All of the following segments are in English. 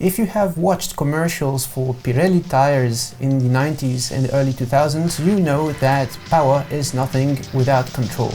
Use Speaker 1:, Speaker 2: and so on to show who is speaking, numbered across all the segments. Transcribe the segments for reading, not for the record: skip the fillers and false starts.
Speaker 1: If you have watched commercials for Pirelli tires in the 90s and early 2000s, you know that power is nothing without control.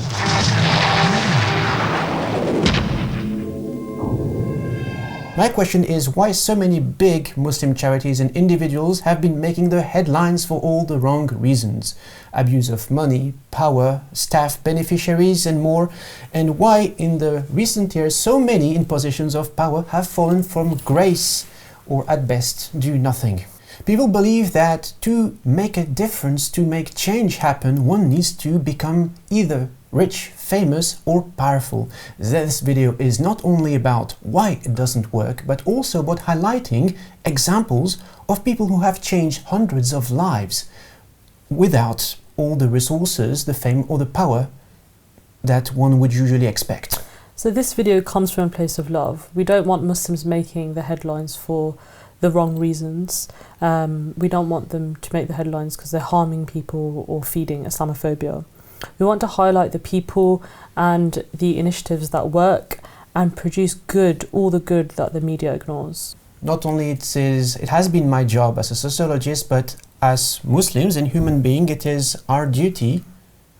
Speaker 1: My question is why so many big Muslim charities and individuals have been making the headlines for all the wrong reasons. Abuse of money, power, staff beneficiaries and more, and why in the recent years so many in positions of power have fallen from grace or at best do nothing. People believe that to make a difference, to make change happen, one needs to become either rich, famous or powerful. This video is not only about why it doesn't work, but also about highlighting examples of people who have changed hundreds of lives without all the resources, the fame or the power that one would usually expect.
Speaker 2: So this video comes from a place of love. We don't want Muslims making the headlines for the wrong reasons. We don't want them to make the headlines because they're harming people or feeding Islamophobia. We want to highlight the people and the initiatives that work and produce good, all the good that the media ignores.
Speaker 1: Not only it has been my job as a sociologist, but as Muslims and human beings, it is our duty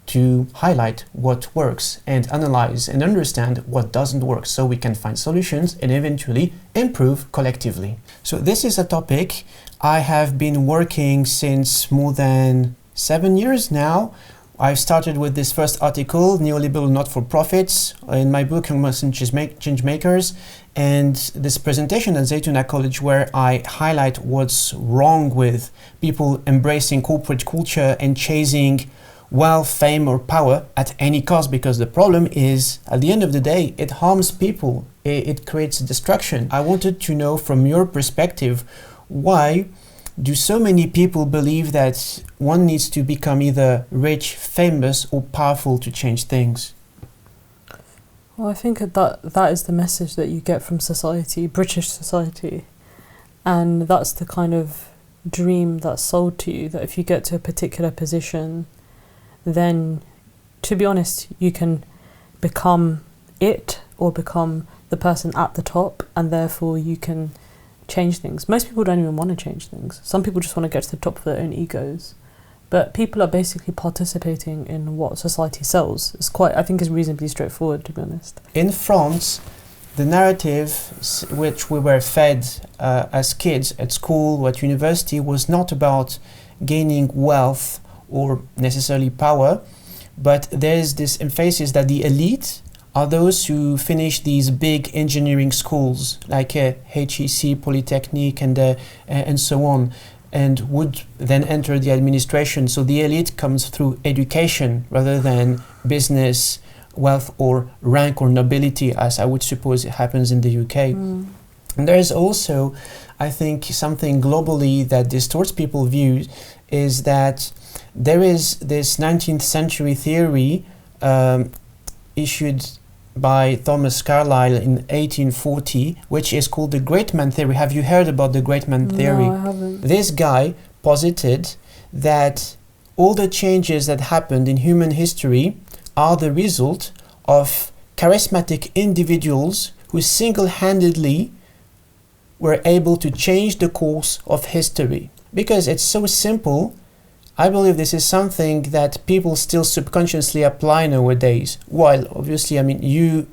Speaker 1: to highlight what works and analyze and understand what doesn't work so we can find solutions and eventually improve collectively. So this is a topic I have been working since more than 7 years now. I started with this first article, Neoliberal Not-for-Profits, in my book Young Muslim Changemakers, and this presentation at Zaytuna College where I highlight what's wrong with people embracing corporate culture and chasing wealth, fame or power at any cost, because the problem is, at the end of the day, it harms people, it creates destruction. I wanted to know from your perspective, why do so many people believe that one needs to become either rich, famous or powerful to change things?
Speaker 2: Well, I think that is the message that you get from society, British society. And that's the kind of dream that's sold to you, that if you get to a particular position, then, to be honest, you can become it or become the person at the top, and therefore you can change things. Most people don't even want to change things. Some people just want to get to the top of their own egos. But people are basically participating in what society sells. I think it's reasonably straightforward, to be honest.
Speaker 1: In France, the narrative which we were fed as kids at school or at university was not about gaining wealth or necessarily power, but there's this emphasis that the elite are those who finish these big engineering schools like HEC, Polytechnique and so on, and would then enter the administration. So the elite comes through education rather than business, wealth or rank or nobility, as I would suppose it happens in the UK. And there is also, I think, something globally that distorts people's views, is that there is this 19th century theory issued by Thomas Carlyle in 1840, which is called the Great Man Theory. Have you heard about the Great Man Theory?
Speaker 2: No, I haven't.
Speaker 1: This guy posited that all the changes that happened in human history are the result of charismatic individuals who single-handedly were able to change the course of history. Because it's so simple, I believe this is something that people still subconsciously apply nowadays. While obviously, I mean, you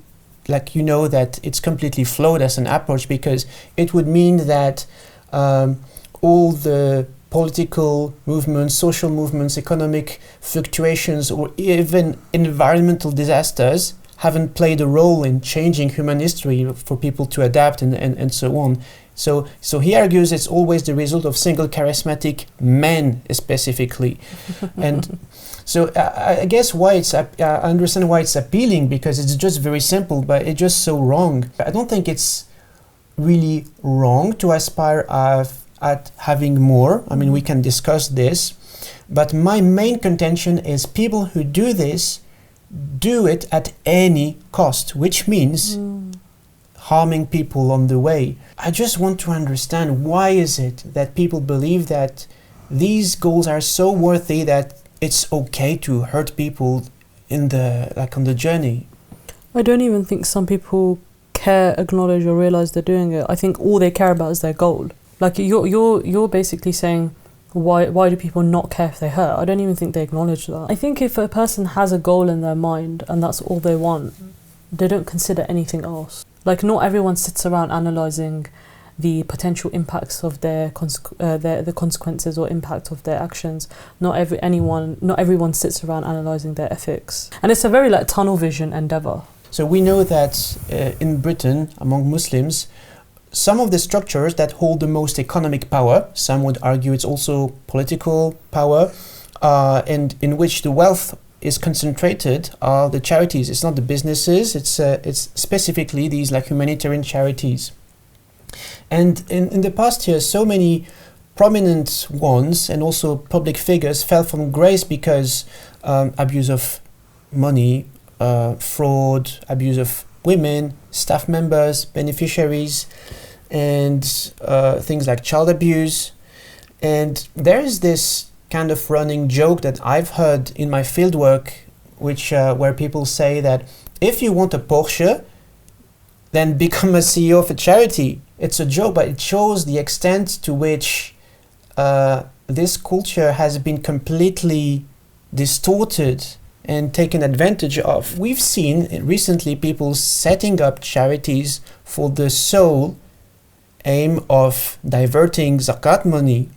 Speaker 1: know that it's completely flawed as an approach, because it would mean that all the political movements, social movements, economic fluctuations, or even environmental disasters haven't played a role in changing human history for people to adapt and so on. So he argues it's always the result of single charismatic men specifically. And so I guess why I understand why it's appealing, because it's just very simple, but it's just so wrong. I don't think it's really wrong to aspire at having more. I mean, we can discuss this, but my main contention is people who do this do it at any cost, which means harming people on the way. I just want to understand, why is it that people believe that these goals are so worthy that it's okay to hurt people on the journey?
Speaker 2: I don't even think some people care, acknowledge, or realize they're doing it. I think all they care about is their goal. Like you're basically saying, why do people not care if they hurt? I don't even think they acknowledge that. I think if a person has a goal in their mind and that's all they want, they don't consider anything else. Like not everyone sits around analysing the potential impacts of the consequences or impact of their actions. Not everyone sits around analysing their ethics. And it's a very like tunnel vision endeavour.
Speaker 1: So we know that in Britain, among Muslims, some of the structures that hold the most economic power, some would argue it's also political power, and in which the wealth is concentrated are the charities. It's not the businesses, it's specifically these like humanitarian charities. And in the past year, so many prominent ones and also public figures fell from grace because abuse of money, fraud, abuse of women, staff members, beneficiaries, and things like child abuse. And there is this kind of running joke that I've heard in my fieldwork, which where people say that if you want a Porsche, then become a CEO of a charity. It's a joke, but it shows the extent to which this culture has been completely distorted and taken advantage of. We've seen recently people setting up charities for the sole aim of diverting zakat money.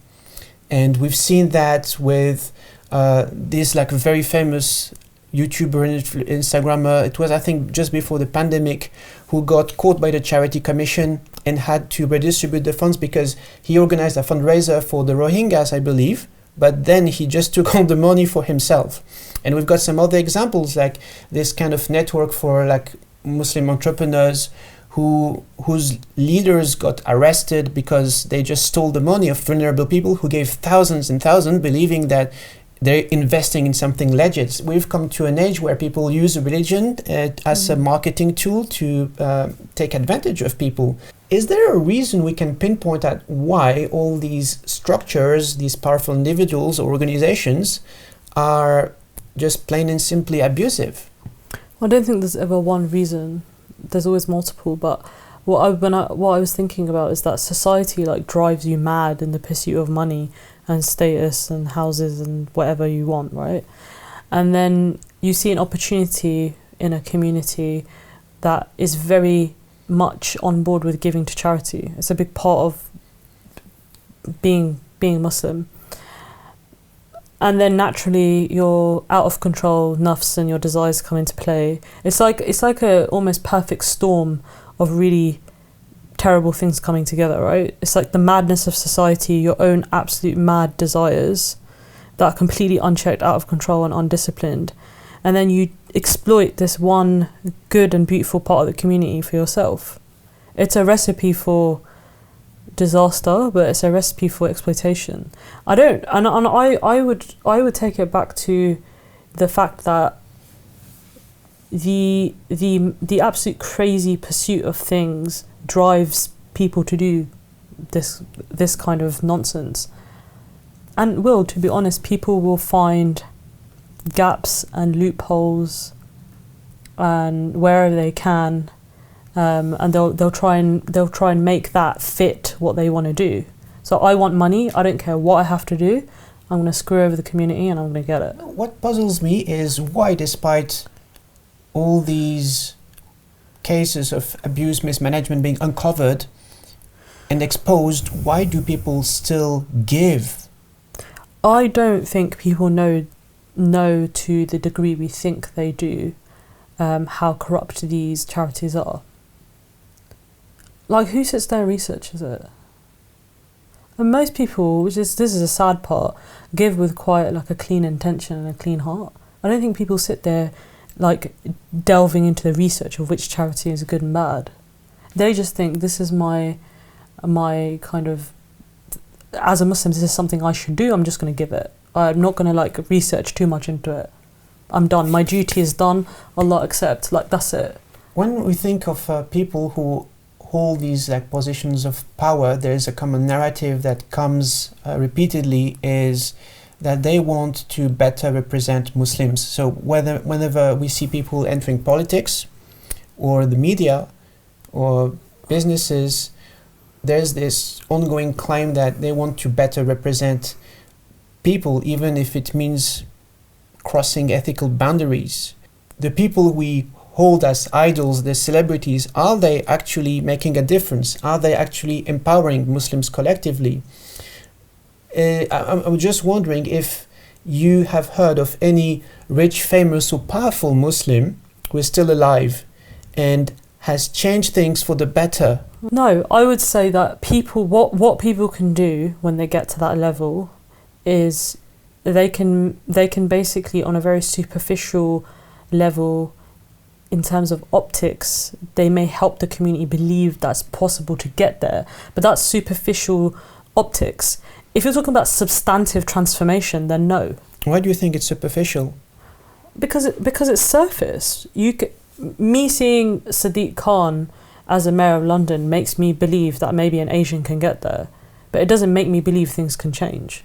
Speaker 1: And we've seen that with this like very famous YouTuber and Instagrammer. It was, I think, just before the pandemic, who got caught by the Charity Commission and had to redistribute the funds because he organized a fundraiser for the Rohingyas, I believe, but then he just took all the money for himself. And we've got some other examples like this kind of network for like Muslim entrepreneurs whose leaders got arrested because they just stole the money of vulnerable people who gave thousands and thousands, believing that they're investing in something legit. We've come to an age where people use religion as a marketing tool to take advantage of people. Is there a reason we can pinpoint at why all these structures, these powerful individuals or organizations are just plain and simply abusive?
Speaker 2: I don't think there's ever one reason. There's always multiple, but what I was thinking about is that society like drives you mad in the pursuit of money and status and houses and whatever you want, right? And then you see an opportunity in a community that is very much on board with giving to charity. It's a big part of being Muslim. And then naturally your out of control nafs and your desires come into play. It's like a almost perfect storm of really terrible things coming together, right? It's like the madness of society, your own absolute mad desires that are completely unchecked, out of control and undisciplined. And then you exploit this one good and beautiful part of the community for yourself. It's a recipe for disaster, but it's a recipe for exploitation. I would take it back to the fact that the absolute crazy pursuit of things drives people to do this kind of nonsense. And to be honest, people will find gaps and loopholes and wherever they can, and they'll try and make that fit what they want to do. So I want money, I don't care what I have to do, I'm going to screw over the community and I'm going to get it.
Speaker 1: What puzzles me is why, despite all these cases of abuse, mismanagement being uncovered and exposed, why do people still give?
Speaker 2: I don't think people know to the degree we think they do how corrupt these charities are. Like, who sits there and researches it? And most people, this is a sad part, give with quite like a clean intention and a clean heart. I don't think people sit there like delving into the research of which charity is good and bad. They just think this is my kind of, as a Muslim, this is something I should do, I'm just going to give it. I'm not going to like research too much into it. I'm done. My duty is done. Allah accept. Like, that's it.
Speaker 1: When we think of people who hold these like positions of power, there is a common narrative that comes repeatedly, is that they want to better represent Muslims. So whenever we see people entering politics or the media, or businesses, there's this ongoing claim that they want to better represent people, even if it means crossing ethical boundaries. The people we hold as idols, the celebrities, are they actually making a difference? Are they actually empowering Muslims collectively? I'm just wondering if you have heard of any rich, famous or powerful Muslim who is still alive and has changed things for the better.
Speaker 2: No, I would say that what people can do when they get to that level is they can basically, on a very superficial level, in terms of optics, they may help the community believe that's possible to get there. But that's superficial optics. If you're talking about substantive transformation, then no.
Speaker 1: Why do you think it's superficial?
Speaker 2: Because it's surface. Me seeing Sadiq Khan as a mayor of London makes me believe that maybe an Asian can get there, but it doesn't make me believe things can change.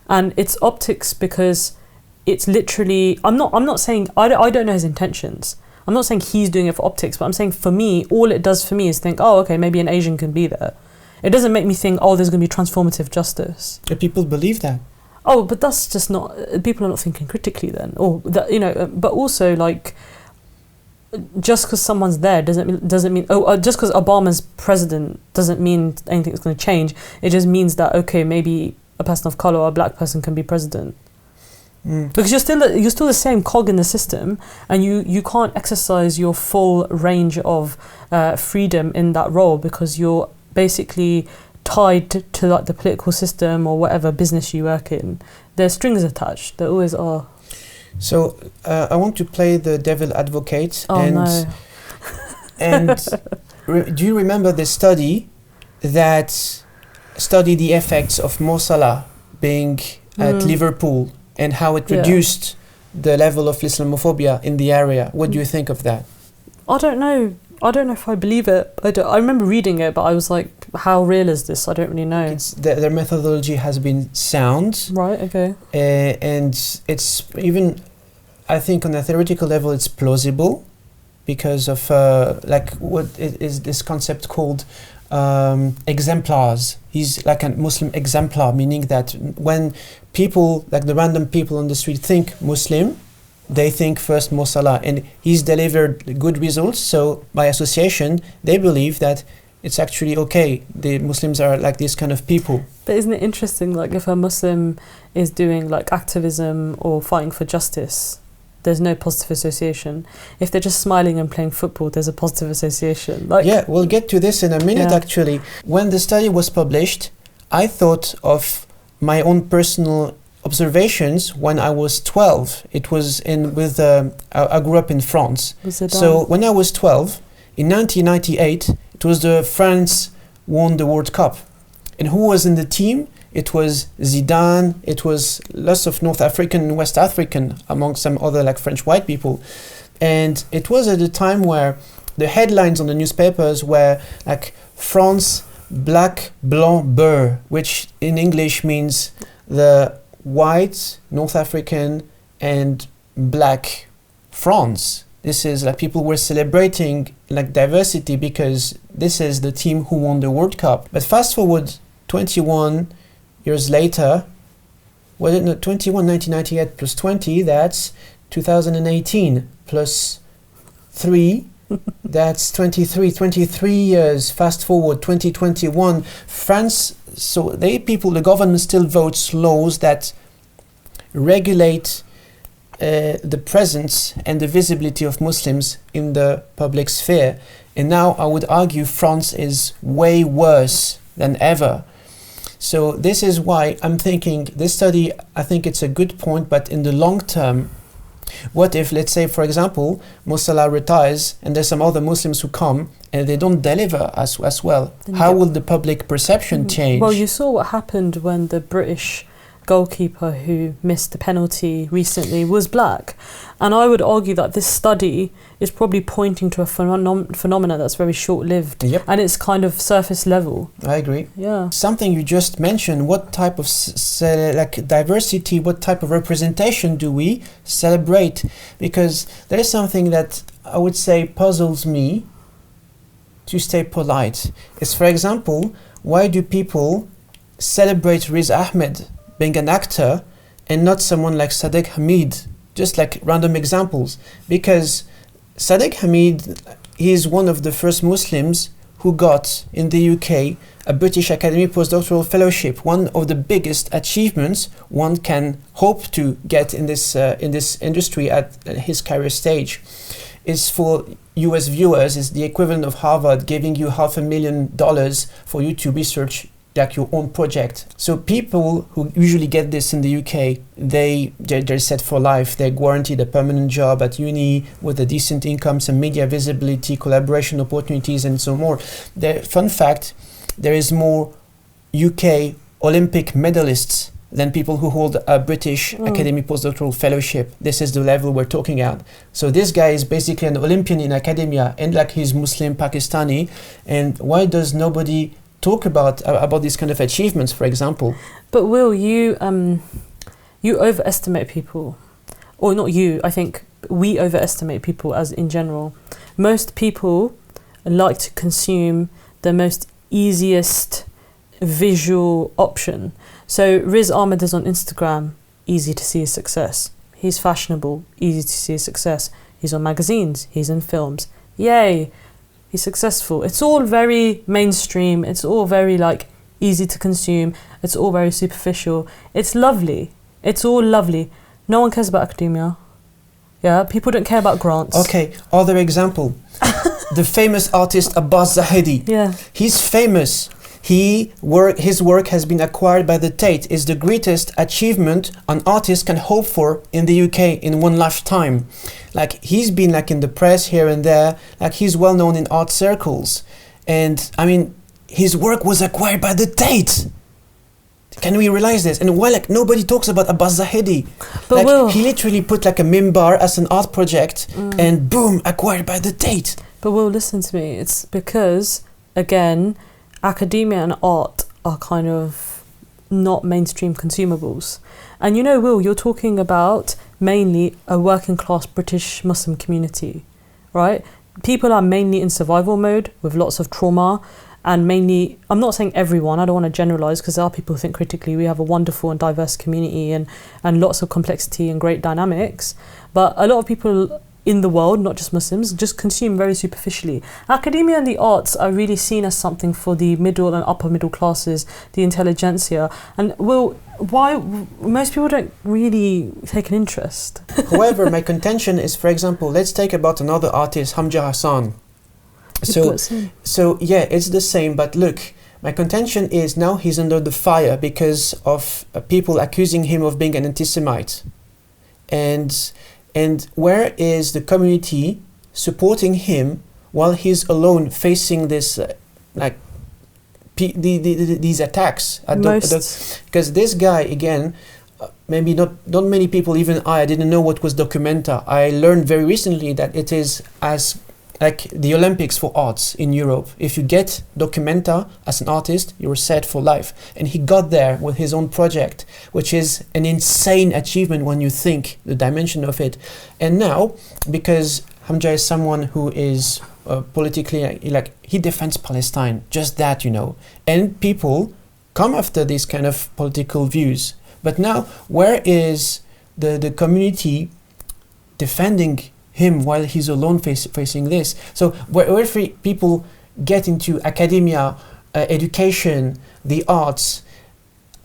Speaker 2: And it's optics because it's literally. I'm not saying I don't know his intentions. I'm not saying he's doing it for optics, but I'm saying for me, all it does for me is think, oh, okay, maybe an Asian can be there. It doesn't make me think, oh, there's going to be transformative justice.
Speaker 1: Do people believe that?
Speaker 2: Oh, but that's just not. People are not thinking critically then, or that, But also, like, just because someone's there doesn't mean. Just because Obama's president doesn't mean anything's going to change. It just means that, okay, maybe a person of color or a black person can be president. Because you're still the same cog in the system, and you can't exercise your full range of freedom in that role because you're basically tied to like the political system or whatever business you work in. There's strings attached. There always are.
Speaker 1: So I want to play the devil advocate.
Speaker 2: Oh, no.
Speaker 1: And do you remember the study that studied the effects of Mo Salah being at Liverpool and how it reduced the level of Islamophobia in the area? What do you think of that?
Speaker 2: I don't know if I believe it. I remember reading it, but I was like, how real is this? I don't really know.
Speaker 1: Their methodology has been sound.
Speaker 2: Right, okay.
Speaker 1: And it's even, I think on a theoretical level, it's plausible because of what is this concept called exemplars. He's like a Muslim exemplar, meaning that when people, like the random people on the street, think Muslim, they think first Mo Salah, and he's delivered good results. So by association, they believe that it's actually okay. The Muslims are like these kind of people.
Speaker 2: But isn't it interesting, like if a Muslim is doing like activism or fighting for justice, there's no positive association. If they're just smiling and playing football, there's a positive association.
Speaker 1: Yeah, we'll get to this in a minute actually. When the study was published, I thought of my own personal observations when I was 12. It was I grew up in France. So when I was 12, in 1998, it was France won the World Cup. And who was in the team? It was Zidane, it was lots of North African and West African, among some other like French white people. And it was at a time where the headlines on the newspapers were like France, Black, Blanc, Bleu, which in English means the white, North African and black France. This is like people were celebrating like diversity because this is the team who won the World Cup. But fast forward 21 years later, 1998 plus 20, that's 2018 plus 3, that's 23 years. Fast forward 2021, France, so the government still votes laws that regulate the presence and the visibility of Muslims in the public sphere. And now I would argue France is way worse than ever. So this is why I'm thinking this study, I think it's a good point, but in the long term, what if, let's say, for example, Mo Salah retires and there's some other Muslims who come and they don't deliver as well? How will the public perception change?
Speaker 2: Well, you saw what happened when the British goalkeeper who missed the penalty recently was black. And I would argue that this study is probably pointing to a phenomena that's very short-lived.
Speaker 1: Yep.
Speaker 2: And it's kind of surface level.
Speaker 1: I agree.
Speaker 2: Yeah.
Speaker 1: Something you just mentioned, what type of diversity, what type of representation do we celebrate? Because there is something that I would say puzzles me to stay polite. Is, for example, why do people celebrate Riz Ahmed being an actor and not someone like Sadegh Hamid? Just like random examples. Because Sadegh Hamid, he is one of the first Muslims who got in the UK a British Academy postdoctoral fellowship. One of the biggest achievements one can hope to get in this industry at his career stage. Is for US viewers is the equivalent of Harvard giving you $500,000 for you to research like your own project. So people who usually get this in the UK, they're set for life. They're guaranteed a permanent job at uni with a decent income, some media visibility, collaboration opportunities, and so more. Fun fact, there is more UK Olympic medalists than people who hold a British Academy postdoctoral fellowship. This is the level we're talking at. So this guy is basically an Olympian in academia, and like he's Muslim Pakistani. And why does nobody talk about these kind of achievements, for example?
Speaker 2: But Will, you overestimate people, or not you? I think we overestimate people as in general. Most people like to consume the most easiest visual option. So Riz Ahmed is on Instagram, easy to see his success. He's fashionable, easy to see his success. He's on magazines, he's in films. Yay, he's successful. It's all very mainstream, it's all very like easy to consume, it's all very superficial. It's lovely, it's all lovely. No one cares about academia. Yeah, people don't care about grants.
Speaker 1: Okay, other example. The famous artist Abbas Zahedi.
Speaker 2: Yeah.
Speaker 1: He's famous. His work has been acquired by the Tate. Is the greatest achievement an artist can hope for in the UK in one lifetime. Like he's been like in the press here and there. Like he's well known in art circles, and I mean his work was acquired by the Tate. Can we realize this? And why like nobody talks about Abbas Zahedi?
Speaker 2: But
Speaker 1: like he literally put like a mimbar as an art project, and boom, acquired by the Tate.
Speaker 2: But Will, listen to me. It's because again, academia and art are kind of not mainstream consumables. And you know, Will, you're talking about mainly a working class British Muslim community, right? People are mainly in survival mode with lots of trauma, and mainly, I'm not saying everyone, I don't want to generalize because there are people who think critically. We have a wonderful and diverse community and lots of complexity and great dynamics. But a lot of people in the world, not just Muslims, just consume very superficially. Academia and the arts are really seen as something for the middle and upper middle classes, the intelligentsia. And why most people don't really take an interest.
Speaker 1: However, my contention is, for example, let's take about another artist, Hamza Hassan. So yeah, it's the same, but look, my contention is now he's under the fire because of people accusing him of being an anti-Semite. And where is the community supporting him while he's alone facing this, these attacks? Because this guy, again, maybe not many people, even I didn't know what was Documenta. I learned very recently that it is as like the Olympics for arts in Europe. If you get Documenta as an artist, you're set for life. And he got there with his own project, which is an insane achievement when you think the dimension of it. And now, because Hamza is someone who is politically, he defends Palestine, just that, and people come after these kind of political views. But now, where is the community defending him while he's alone facing this? So where people get into academia, education, the arts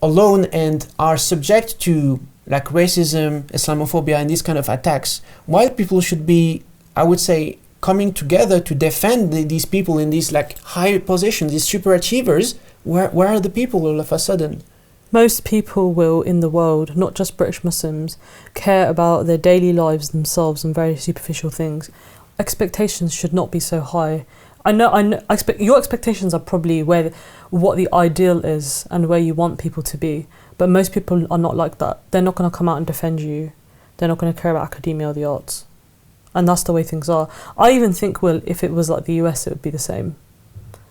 Speaker 1: alone and are subject to like racism, Islamophobia and these kind of attacks, while people should be, I would say, coming together to defend these people in these like high positions, these super achievers, where are the people all of a sudden?
Speaker 2: Most people will in the world, not just British Muslims, care about their daily lives themselves and very superficial things. Expectations should not be so high. I know. Your expectations are probably what the ideal is and where you want people to be. But most people are not like that. They're not going to come out and defend you. They're not going to care about academia or the arts. And that's the way things are. I even think, well, if it was like the US, it would be the same.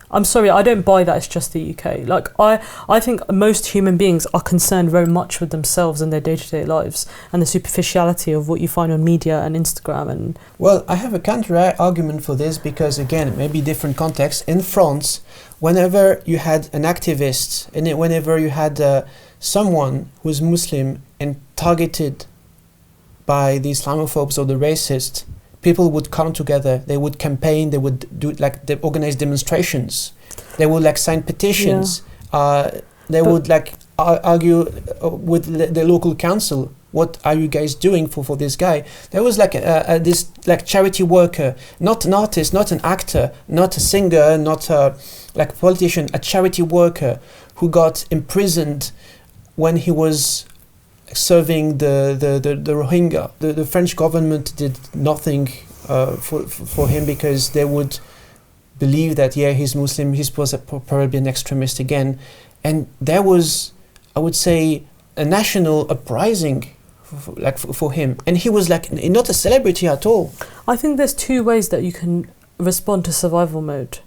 Speaker 2: I'm sorry, I don't buy that it's just the UK. Like, I think most human beings are concerned very much with themselves and their day-to-day lives and the superficiality of what you find on media and Instagram. And
Speaker 1: well, I have a counter argument for this because, again, maybe different context. In France, whenever you had an activist and whenever you had someone who's Muslim and targeted by the Islamophobes or the racists, people would come together, they would campaign, they would do they organize demonstrations, they would sign petitions, they would argue with the local council, what are you guys doing for this guy? There was this charity worker, not an artist, not an actor, not a singer, not a politician, a charity worker who got imprisoned when he was serving the Rohingya. The French government did nothing for him because they would believe that he's Muslim, he's probably an extremist again, and there was, I would say, a national uprising for him, and he was not a celebrity at all.
Speaker 2: I think there's two ways that you can respond to survival mode.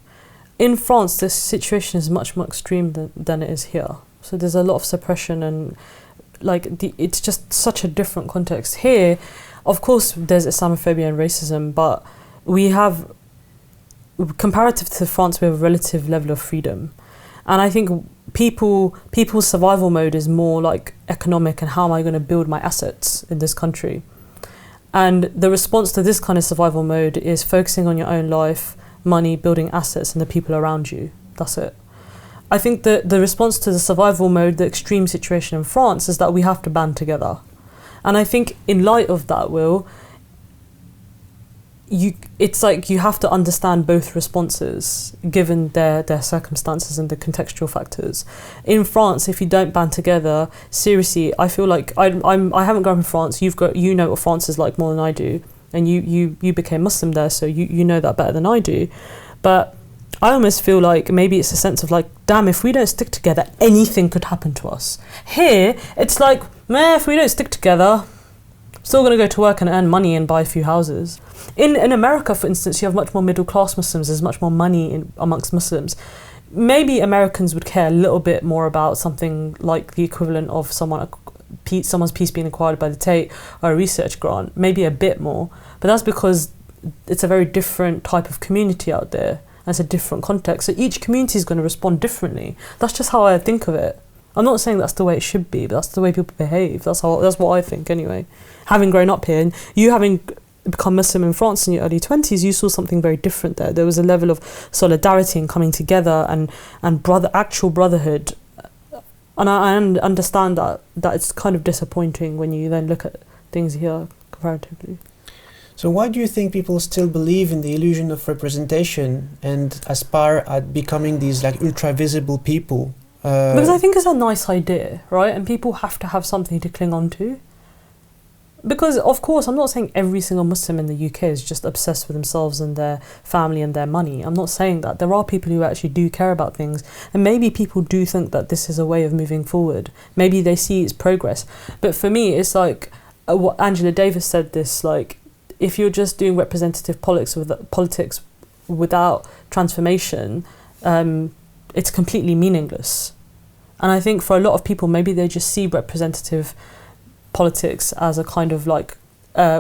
Speaker 2: In France, this situation is much more extreme than it is here. So there's a lot of suppression and it's just such a different context. Here, of course, there's Islamophobia and racism, but we have, comparative to France, we have a relative level of freedom. And I think people's survival mode is more economic and how am I going to build my assets in this country. And the response to this kind of survival mode is focusing on your own life, money, building assets, and the people around you. That's it. I think the response to the survival mode, the extreme situation in France, is that we have to band together. And I think in light of that, it's you have to understand both responses given their circumstances and the contextual factors. In France, if you don't band together, seriously, I feel like I haven't grown up in France. You know what France is like more than I do, and you became Muslim there, so you know that better than I do. But I almost feel like maybe it's a sense of damn, if we don't stick together, anything could happen to us. Here, it's if we don't stick together, still going to go to work and earn money and buy a few houses. In America, for instance, you have much more middle-class Muslims. There's much more money amongst Muslims. Maybe Americans would care a little bit more about something like the equivalent of someone's piece being acquired by the Tate or a research grant, maybe a bit more. But that's because it's a very different type of community out there. It's a different context. So each community is going to respond differently. That's just how I think of it. I'm not saying that's the way it should be, but that's the way people behave. That's what I think anyway. Having grown up here, and you having become Muslim in France in your early 20s, you saw something very different there. There was a level of solidarity and coming together and actual brotherhood. And I understand that it's kind of disappointing when you then look at things here comparatively.
Speaker 1: So why do you think people still believe in the illusion of representation and aspire at becoming these ultra-visible people?
Speaker 2: Because I think it's a nice idea, right? And people have to have something to cling on to. Because, of course, I'm not saying every single Muslim in the UK is just obsessed with themselves and their family and their money. I'm not saying that. There are people who actually do care about things. And maybe people do think that this is a way of moving forward. Maybe they see its progress. But for me, it's what Angela Davis said this, if you're just doing representative politics without transformation, it's completely meaningless. And I think for a lot of people, maybe they just see representative politics as a kind of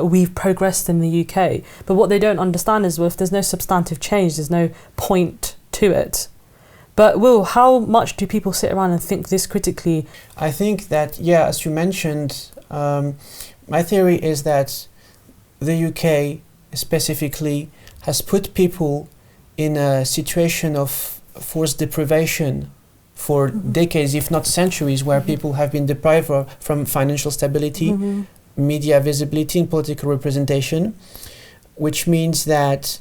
Speaker 2: we've progressed in the UK. But what they don't understand is, if there's no substantive change, there's no point to it. But Will, how much do people sit around and think this critically?
Speaker 1: I think that, as you mentioned, my theory is that the UK specifically has put people in a situation of forced deprivation for decades, if not centuries, where people have been deprived from financial stability, media visibility, and political representation, which means that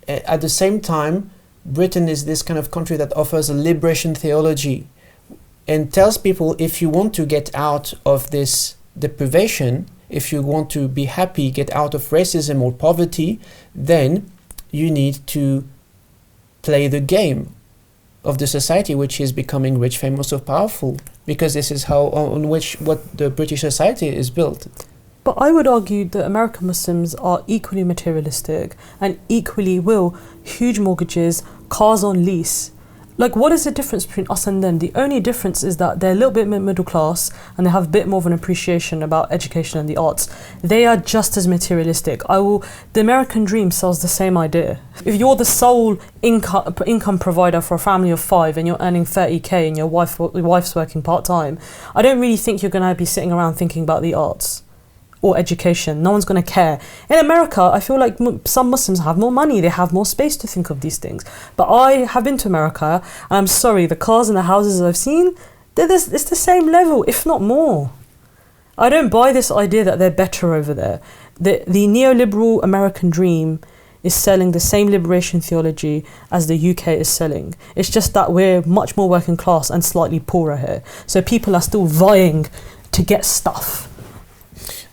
Speaker 1: at the same time, Britain is this kind of country that offers a liberation theology and tells people, if you want to get out of this deprivation, if you want to be happy, get out of racism or poverty, then you need to play the game of the society, which is becoming rich, famous, or powerful, because this is what the British society is built.
Speaker 2: But I would argue that American Muslims are equally materialistic and equally will huge mortgages, cars on lease. Like, what is the difference between us and them? The only difference is that they're a little bit middle class and they have a bit more of an appreciation about education and the arts. They are just as materialistic. The American dream sells the same idea. If you're the sole income provider for a family of 5 and you're earning 30k and your wife's working part-time, I don't really think you're going to be sitting around thinking about the arts or education. No one's going to care. In America, I feel like some Muslims have more money, they have more space to think of these things. But I have been to America, and I'm sorry, the cars and the houses I've seen, it's the same level, if not more. I don't buy this idea that they're better over there. The neoliberal American dream is selling the same liberation theology as the UK is selling. It's just that we're much more working class and slightly poorer here. So people are still vying to get stuff.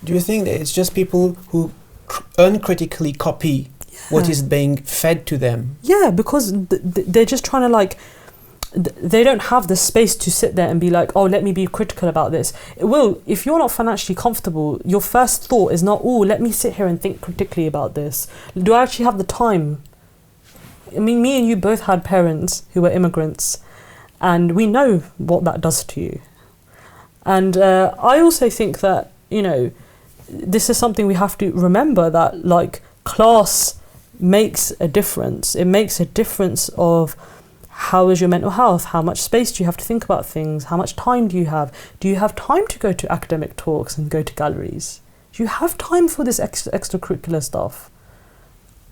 Speaker 1: Do you think that it's just people who uncritically copy what is being fed to them?
Speaker 2: Yeah, because they're just trying to they don't have the space to sit there and be like, oh, let me be critical about this. If you're not financially comfortable, your first thought is not, oh, let me sit here and think critically about this. Do I actually have the time? I mean, me and you both had parents who were immigrants, and we know what that does to you. And I also think that, this is something we have to remember, that like class makes a difference. It makes a difference of how is your mental health, how much space do you have to think about things, how much time do you have time to go to academic talks and go to galleries? Do you have time for this extracurricular stuff?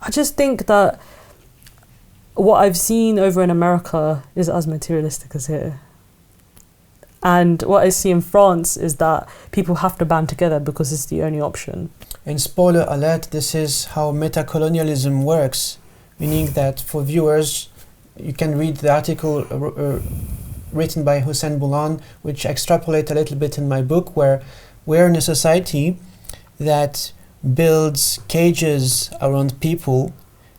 Speaker 2: I just think that what I've seen over in America is as materialistic as here. And what I see in France is that people have to band together because it's the only option.
Speaker 1: And spoiler alert, this is how metacolonialism works, meaning that for viewers, you can read the article written by Hussein Boulan, which extrapolate a little bit in my book, where we're in a society that builds cages around people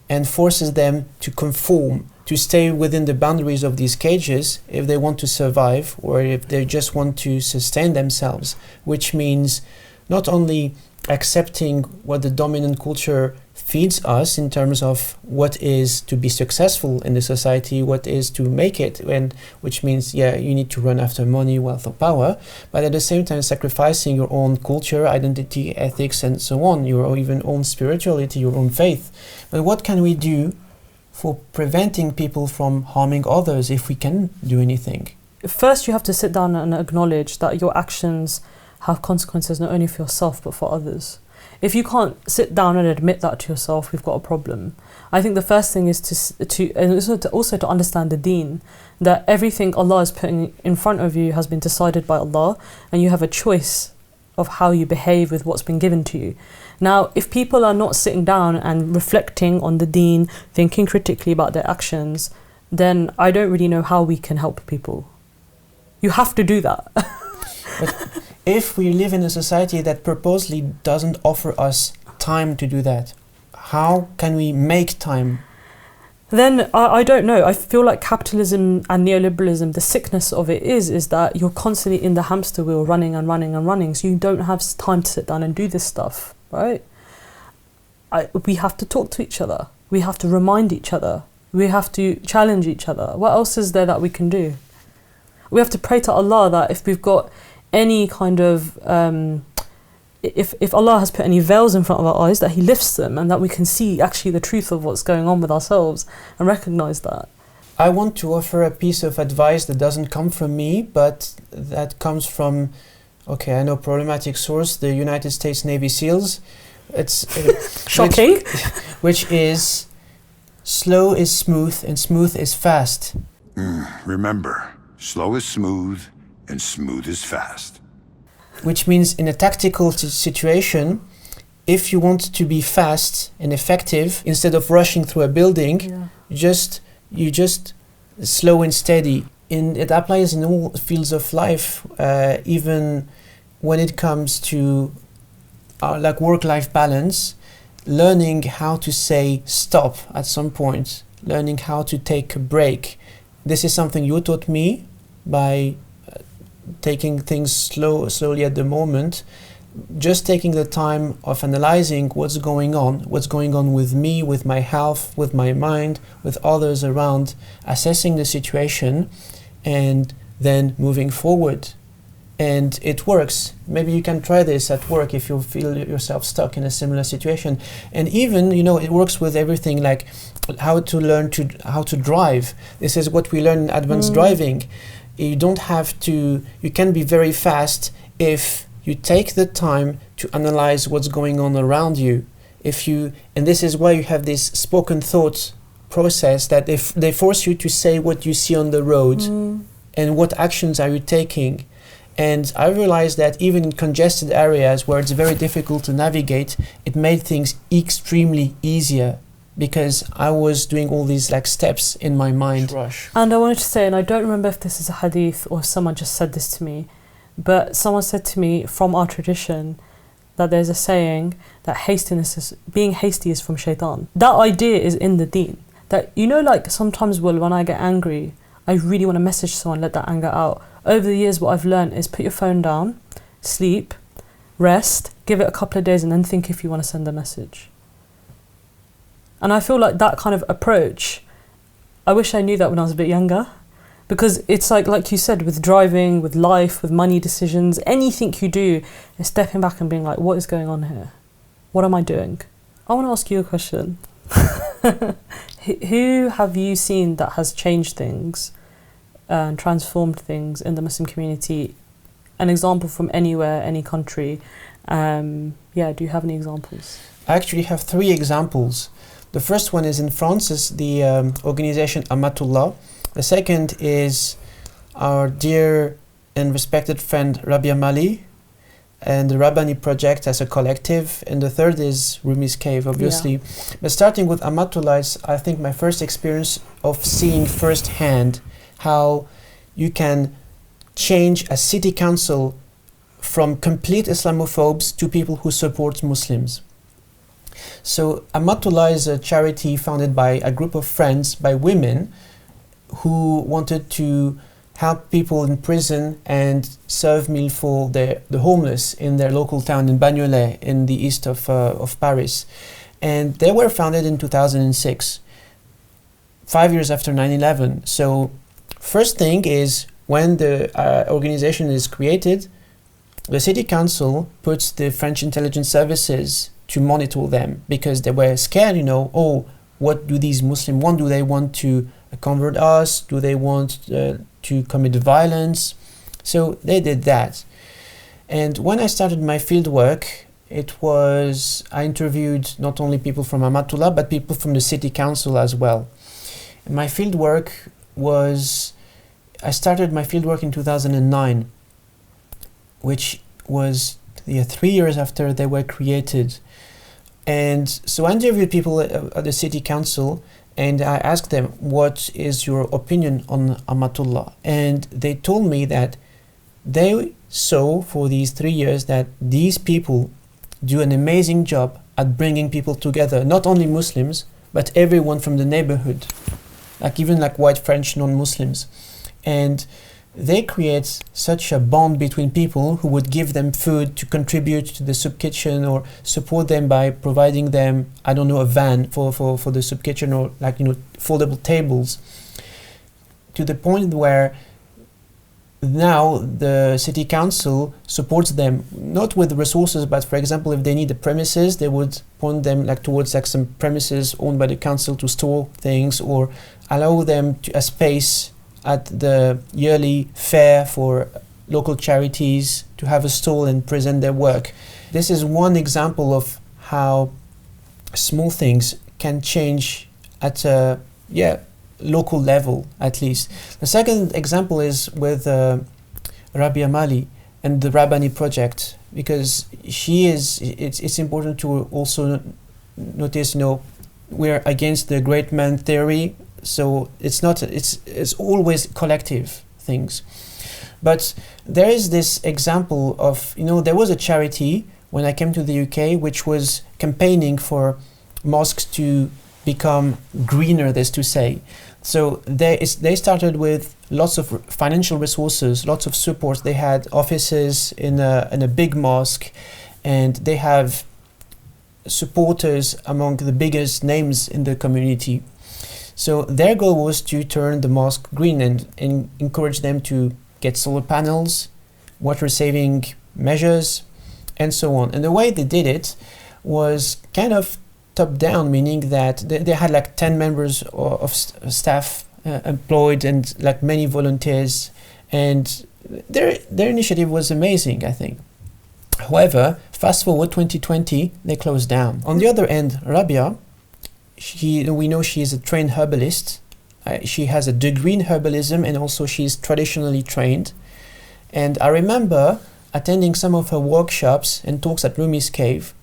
Speaker 1: and forces them to conform, to stay within the boundaries of these cages if they want to survive or if they just want to sustain themselves, which means not only accepting what the dominant culture feeds us in terms of what is to be successful in the society, what is to make it, and which means, you need to run after money, wealth, or power, but at the same time sacrificing your own culture, identity, ethics, and so on, your even own spirituality, your own faith. But what can we do for preventing people from harming others if we can do anything?
Speaker 2: First, you have to sit down and acknowledge that your actions have consequences not only for yourself but for others. If you can't sit down and admit that to yourself, we've got a problem. I think the first thing is to also to understand the deen, that everything Allah is putting in front of you has been decided by Allah, and you have a choice of how you behave with what's been given to you. Now, if people are not sitting down and reflecting on the deen, thinking critically about their actions, then I don't really know how we can help people. You have to do that.
Speaker 1: But if we live in a society that purposely doesn't offer us time to do that, how can we make time?
Speaker 2: Then I don't know. I feel like capitalism and neoliberalism, the sickness of it is that you're constantly in the hamster wheel, running and running and running. So you don't have time to sit down and do this stuff, right? We have to talk to each other. We have to remind each other. We have to challenge each other. What else is there that we can do? We have to pray to Allah that if we've got any kind of, if Allah has put any veils in front of our eyes, that He lifts them and that we can see actually the truth of what's going on with ourselves and recognize that.
Speaker 1: I want to offer a piece of advice that doesn't come from me, but that comes from, I know, problematic source, the United States Navy SEALs. It's
Speaker 2: shocking.
Speaker 1: Which is, slow is smooth and smooth is fast.
Speaker 3: Remember, slow is smooth and smooth is fast.
Speaker 1: Which means in a tactical situation, if you want to be fast and effective, instead of rushing through a building, you just slow and steady. It applies in all fields of life, even when it comes to like work-life balance, learning how to say stop at some point, learning how to take a break. This is something you taught me by taking things slowly at the moment, just taking the time of analyzing what's going on with me, with my health, with my mind, with others around, assessing the situation, and then moving forward. And it works. Maybe you can try this at work if you feel yourself stuck in a similar situation. And even, it works with everything, like how to learn how to drive. This is what we learn in advanced driving. You can be very fast if you take the time to analyze what's going on around you. And this is why you have this spoken thought process, that they force you to say what you see on the road and what actions are you taking. And I realized that even in congested areas where it's very difficult to navigate, it made things extremely easier because I was doing all these steps in my mind.
Speaker 2: Rush. And I wanted to say, and I don't remember if this is a hadith or if someone just said this to me, but someone said to me from our tradition that there's a saying that being hasty is from shaitan. That idea is in the deen. That, sometimes, when I get angry, I really want to message someone, let that anger out. Over the years, what I've learned is put your phone down, sleep, rest, give it a couple of days, and then think if you want to send a message. And I feel like that kind of approach, I wish I knew that when I was a bit younger. Because it's like you said, with driving, with life, with money decisions, anything you do is stepping back and being like, what is going on here? What am I doing? I want to ask you a question. Who have you seen that has changed things and transformed things in the Muslim community? An example from anywhere, any country. Do you have any examples?
Speaker 1: I actually have 3 examples. The first one is in France, is the organization Amatullah. The second is our dear and respected friend Rabia Mali and the Rabbani Project as a collective. And the third is Rumi's Cave, obviously. Yeah. But starting with Amatullah is, I think, my first experience of seeing firsthand how you can change a city council from complete Islamophobes to people who support Muslims. So Amatullah is a charity founded by a group of friends, by women, who wanted to help people in prison and serve meal for the homeless in their local town in Bagnolet in the east of Paris. And they were founded in 2006, 5 years after 9/11. So first thing is, when the organization is created, the city council puts the French intelligence services to monitor them because they were scared, what do these Muslims want? Do they want to convert us? Do they want to commit violence? So they did that. And when I started my field work, I interviewed not only people from Amatullah, but people from the city council as well. And my field work I started my field work in 2009, which was 3 years after they were created. And so I interviewed people at the city council, and I asked them, what is your opinion on Amatullah? And they told me that they saw for these 3 years that these people do an amazing job at bringing people together, not only Muslims, but everyone from the neighborhood, even white French non-Muslims. And they create such a bond between people who would give them food to contribute to the soup kitchen or support them by providing them, a van for the soup kitchen, or foldable tables, to the point where now the city council supports them, not with resources, but for example, if they need the premises, they would point them towards some premises owned by the council to store things, or allow them a space at the yearly fair for local charities to have a stall and present their work. This is one example of how small things can change at a local level, at least. The second example is with Rabia Mali and the Rabbani Project, because it's important to also notice, we're against the great man theory. So it's always collective things. But there is this example of, there was a charity when I came to the UK which was campaigning for mosques to become greener, that's to say. So they started with lots of financial resources, lots of support. They had offices in a big mosque, and they have supporters among the biggest names in the community. So their goal was to turn the mosque green and encourage them to get solar panels, water saving measures, and so on. And the way they did it was kind of top down, meaning that they had like 10 members of staff employed and like many volunteers, and their initiative was amazing, I think. However, fast forward 2020, they closed down. On the other end, Rabia, we know she is a trained herbalist. She has a degree in herbalism, and also she's traditionally trained. And I remember attending some of her workshops and talks at Rumi's Cave.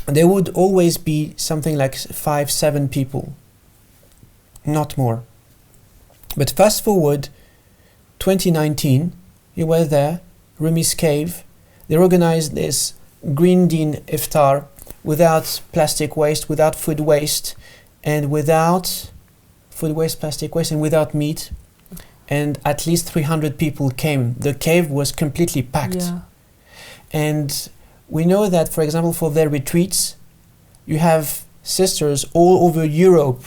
Speaker 1: There would always be something like 5-7 people, not more. But fast forward 2019, you were there, Rumi's Cave. They organized this Green Deen Iftar without plastic waste, without food waste, and without plastic waste, and without meat. And at least 300 people came. The cave was completely packed.
Speaker 2: Yeah.
Speaker 1: And we know that, for example, for their retreats, you have sisters all over Europe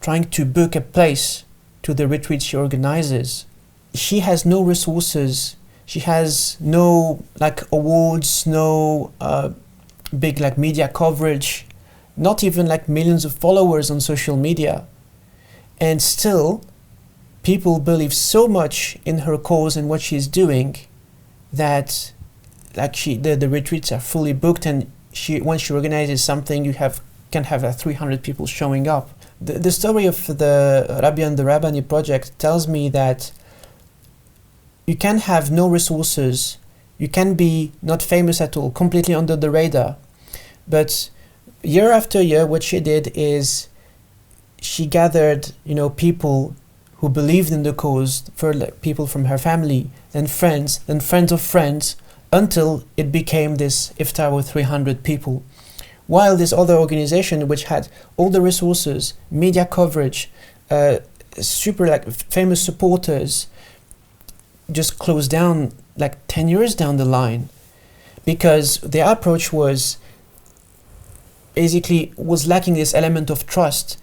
Speaker 1: trying to book a place to the retreat she organizes. She has no resources. She has no like awards, no big like media coverage, not even like millions of followers on social media. And still, people believe so much in her cause and what she's doing that like the retreats are fully booked, and once she organizes something, can have 300 people showing up. The story of the Rabia and the Rabbani project tells me that you can have no resources, you can be not famous at all, completely under the radar, but year after year, what she did is she gathered, people who believed in the cause, for people from her family, then friends of friends, until it became this iftar with 300 people. While this other organization, which had all the resources, media coverage, super like famous supporters, just closed down like 10 years down the line, because their approach was lacking this element of trust.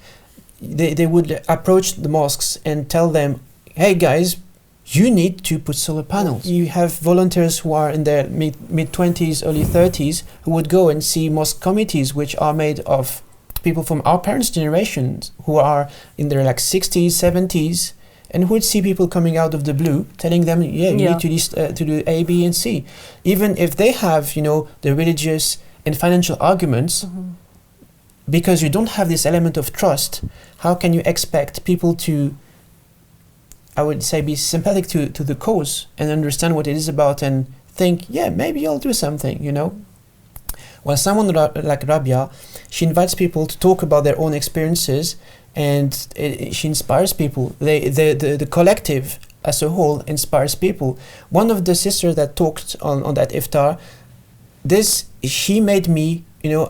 Speaker 1: They would approach the mosques and tell them, hey guys, you need to put solar panels. You have volunteers who are in their mid-20s, early 30s, who would go and see mosque committees, which are made of people from our parents' generations, who are in their like 60s, 70s, and who would see people coming out of the blue, telling them, you need to do A, B, and C. Even if they have, the religious and financial arguments, because you don't have this element of trust, how can you expect people to, I would say, be sympathetic to the cause and understand what it is about and think, maybe I'll do something, Well, someone like Rabia, she invites people to talk about their own experiences, and she inspires people. The collective as a whole inspires people. One of the sisters that talked on that iftar, she made me,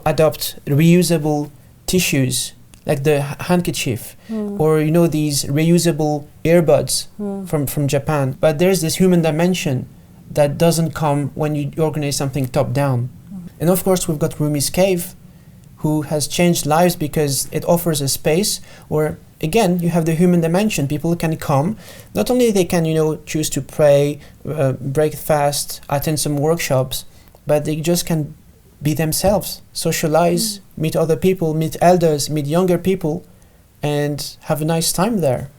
Speaker 1: adopt reusable tissues, like the handkerchief, or these reusable earbuds from Japan. But there's this human dimension that doesn't come when you organize something top down. And of course, we've got Rumi's Cave, who has changed lives because it offers a space where, again, you have the human dimension. People can come. Not only they can, choose to pray, break fast, attend some workshops, but they just can be themselves, socialize, meet other people, meet elders, meet younger people, and have a nice time there.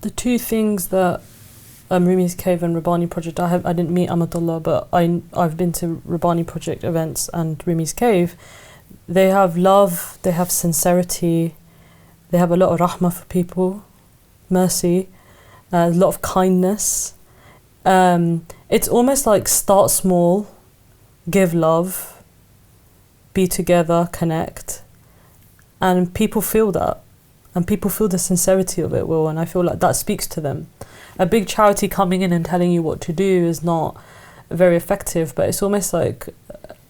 Speaker 2: The two things that Rumi's Cave and Rabbani Project, I didn't meet Amatullah, but I've been to Rabbani Project events and Rumi's Cave. They have love, they have sincerity, they have a lot of rahmah for people, mercy, a lot of kindness. It's almost like start small, give love, be together, connect, and people feel that, and people feel the sincerity of it, Will, and I feel like that speaks to them. A big charity coming in and telling you what to do is not very effective, but it's almost like,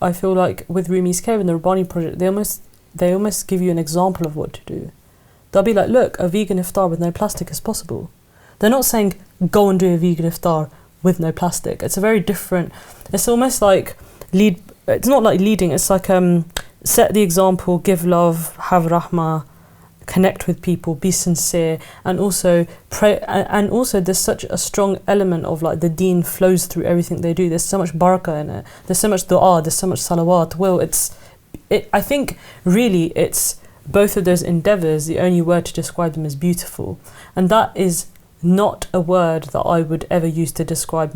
Speaker 2: I feel like with Rumi's Cave and the Rabbani Project, they almost give you an example of what to do. They'll be like, look, a vegan iftar with no plastic is possible. They're not saying, go and do a vegan iftar with no plastic. It's a very different, it's almost like lead it's not like leading, it's like set the example, give love, have rahmah, connect with people, be sincere, and also pray. And also there's such a strong element of like the deen flows through everything they do. There's so much barakah in it. There's so much dua, there's so much salawat. Well, I think really it's both of those endeavours, the only word to describe them is beautiful. And that is not a word that I would ever use to describe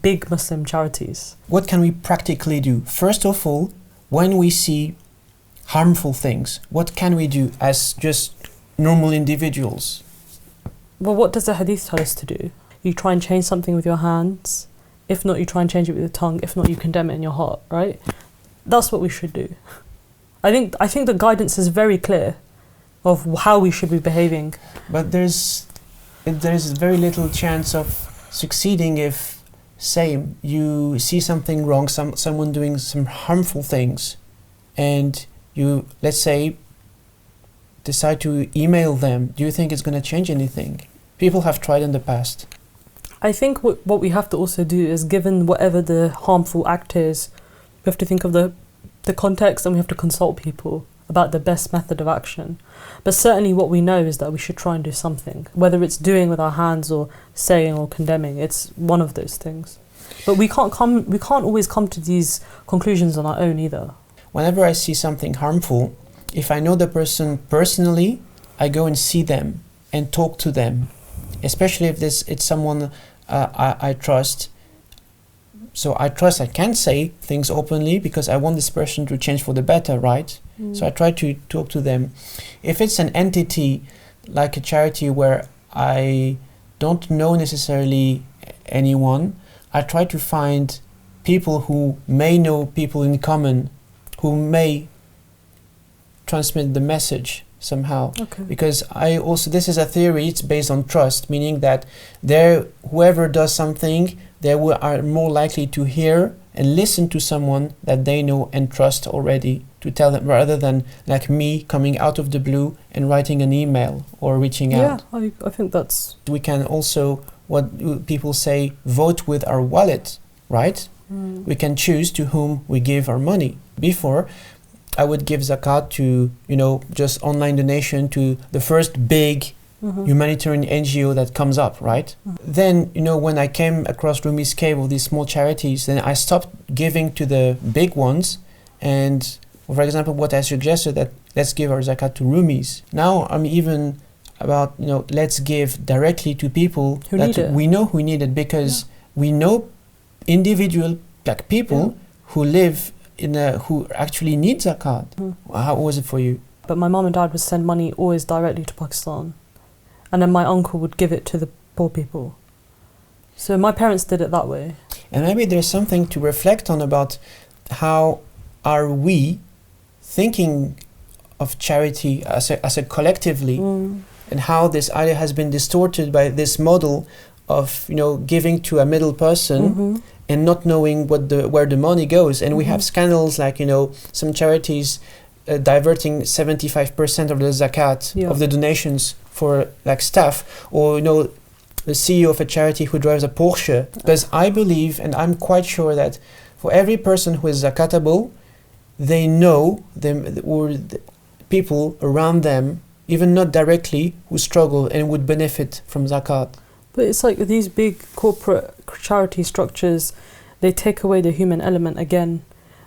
Speaker 2: big Muslim charities.
Speaker 1: What can we practically do? First of all, when we see harmful things, what can we do as just normal individuals?
Speaker 2: Well, what does the hadith tell us to do? You try and change something with your hands. If not, you try and change it with your tongue. If not, you condemn it in your heart, right? That's what we should do. I think the guidance is very clear of how we should be behaving.
Speaker 1: But there's very little chance of succeeding if, say, you see something wrong, someone doing some harmful things, and you, let's say, decide to email them. Do you think it's going to change anything? People have tried in the past.
Speaker 2: I think what we have to also do is, given whatever the harmful act is, we have to think of the context, and we have to consult people about the best method of action. But certainly what we know is that we should try and do something, whether it's doing with our hands or saying or condemning. It's one of those things. But we can't always come to these conclusions on our own either.
Speaker 1: Whenever I see something harmful, if I know the person personally, I go and see them and talk to them, especially if it's someone I trust. So I trust I can say things openly because I want this person to change for the better, right? So I try to talk to them. If it's an entity like a charity where I don't know necessarily anyone, I try to find people who may know people in common, who may transmit the message somehow.
Speaker 2: Okay.
Speaker 1: Because this is a theory, it's based on trust, meaning that whoever does something, they are more likely to hear and listen to someone that they know and trust already to tell them, rather than like me coming out of the blue and writing an email or reaching out.
Speaker 2: Yeah, I think that's...
Speaker 1: We can also, what people say, vote with our wallet, right? We can choose to whom we give our money. Before, I would give zakat to, just online donation to the first big humanitarian NGO that comes up, right? Then, when I came across Rumi's Cave of these small charities, then I stopped giving to the big ones. And, for example, what I suggested that let's give our zakat to Rumis. Now I'm even about, let's give directly to people
Speaker 2: who need it.
Speaker 1: We know who need it, because we know individual black people who live who actually need zakat. How was it for you?
Speaker 2: But my mum and dad would send money always directly to Pakistan, and then my uncle would give it to the poor people. So my parents did it that way.
Speaker 1: And maybe there's something to reflect on about how are we thinking of charity as a collectively, and how this idea has been distorted by this model of giving to a middle person and not knowing where the money goes. And we have scandals like some charities diverting 75% of the zakat of the donations for like staff, or the CEO of a charity who drives a Porsche. Because I believe, and I'm quite sure, that for every person who is zakatable, they know them or the people around them, even not directly, who struggle and would benefit from zakat.
Speaker 2: But it's like these big corporate charity structures, they take away the human element again.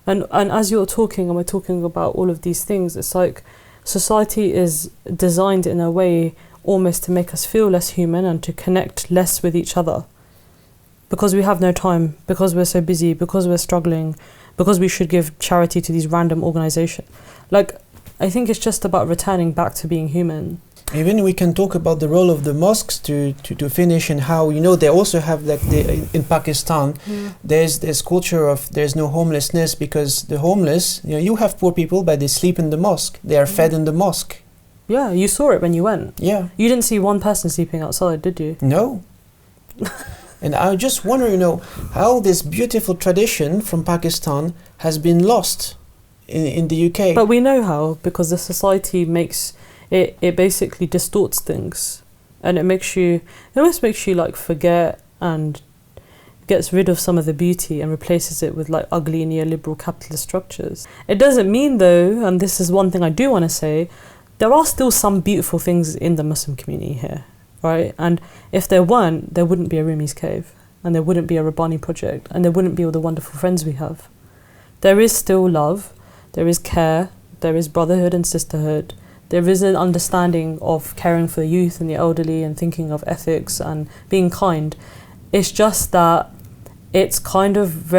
Speaker 2: And as you're talking, and we're talking about all of these things, it's like society is designed in a way almost to make us feel less human and to connect less with each other. Because we have no time, because we're so busy, because we're struggling, because we should give charity to these random organizations. Like, I think it's just about returning back to being human.
Speaker 1: Even we can talk about the role of the mosques to finish, and how they also have like in Pakistan there's this culture of there's no homelessness, because the homeless, you have poor people but they sleep in the mosque, they are fed in the mosque.
Speaker 2: Yeah, you saw it when you went.
Speaker 1: Yeah.
Speaker 2: You didn't see one person sleeping outside, did you?
Speaker 1: No. And I just wonder, how this beautiful tradition from Pakistan has been lost in the UK.
Speaker 2: But we know how, because the society makes it basically distorts things, and it almost makes you like forget and gets rid of some of the beauty and replaces it with like ugly neoliberal capitalist structures. It doesn't mean though, and this is one thing I do want to say, there are still some beautiful things in the Muslim community here, right? And if there weren't, there wouldn't be a Rumi's Cave, and there wouldn't be a Rabbani project, and there wouldn't be all the wonderful friends we have. There is still love, there is care, there is brotherhood and sisterhood. There is an understanding of caring for the youth and the elderly and thinking of ethics and being kind. It's just that it's kind of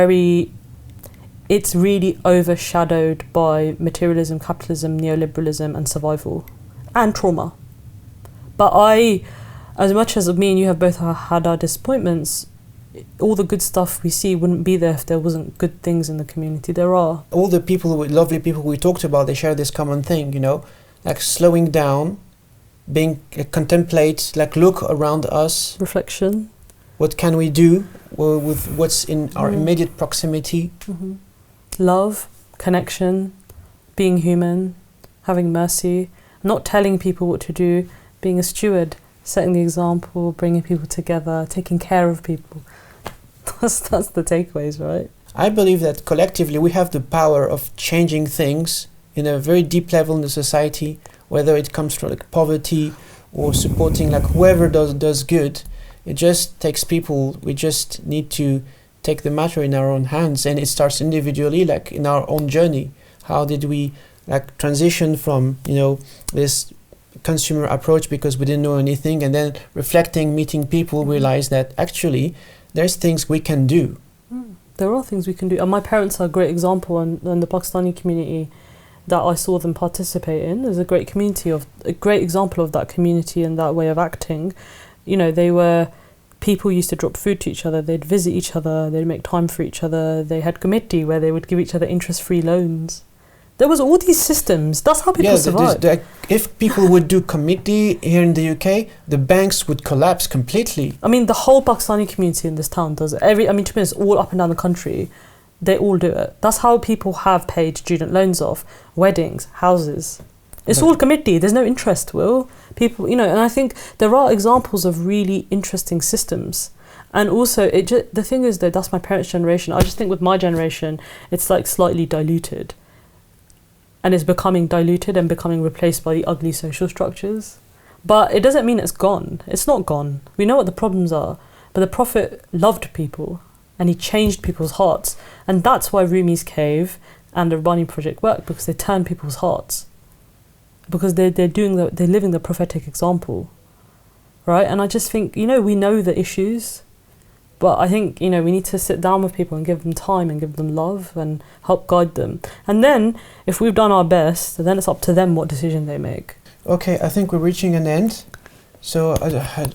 Speaker 2: it's really overshadowed by materialism, capitalism, neoliberalism and survival and trauma. But as much as me and you have both had our disappointments, all the good stuff we see wouldn't be there if there wasn't good things in the community. There are.
Speaker 1: All the lovely people we talked about, they share this common thing, like slowing down, contemplate, like look around us.
Speaker 2: Reflection.
Speaker 1: What can we do with what's in our immediate proximity?
Speaker 2: Mm-hmm. Love, connection, being human, having mercy, not telling people what to do, being a steward, setting the example, bringing people together, taking care of people. That's the takeaways, right?
Speaker 1: I believe that collectively we have the power of changing things in a very deep level in the society, whether it comes from like poverty or supporting like whoever does good. It just takes people. We just need to take the matter in our own hands, and it starts individually, like in our own journey. How did we like transition from this consumer approach because we didn't know anything, and then reflecting, meeting people, realize that actually there's things we can do.
Speaker 2: There are things we can do, and my parents are a great example, and the Pakistani community that I saw them participate in is a great example of that community and that way of acting. People used to drop food to each other, they'd visit each other, they'd make time for each other, they had committee where they would give each other interest-free loans. There was all these systems. That's how people survived.
Speaker 1: If people would do committee here in the UK, the banks would collapse completely.
Speaker 2: I mean, the whole Pakistani community in this town does it. To be honest, all up and down the country, they all do it. That's how people have paid student loans off, weddings, houses. It's all committee. There's no interest, Will. People, and I think there are examples of really interesting systems. And also, the thing is, though, that's my parents' generation. I just think with my generation, it's like slightly diluted. And it's becoming diluted and becoming replaced by the ugly social structures. But it doesn't mean it's gone. It's not gone. We know what the problems are. But the Prophet loved people and he changed people's hearts. And that's why Rumi's Cave and the Rabbani Project work, because they turn people's hearts. Because they're living the prophetic example. Right? And I just think, we know the issues. But I think, we need to sit down with people and give them time and give them love and help guide them. And then, if we've done our best, then it's up to them what decision they make.
Speaker 1: Okay, I think we're reaching an end. So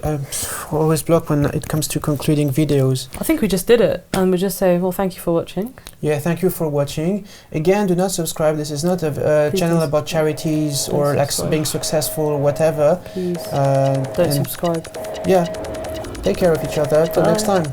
Speaker 1: I'm always blocked when it comes to concluding videos.
Speaker 2: I think we just did it. And we just say, well, thank you for watching.
Speaker 1: Yeah, thank you for watching. Again, do not subscribe. This is not a channel about charities or being successful or whatever.
Speaker 2: Please, don't subscribe.
Speaker 1: Yeah. Take care of each other. Till next time.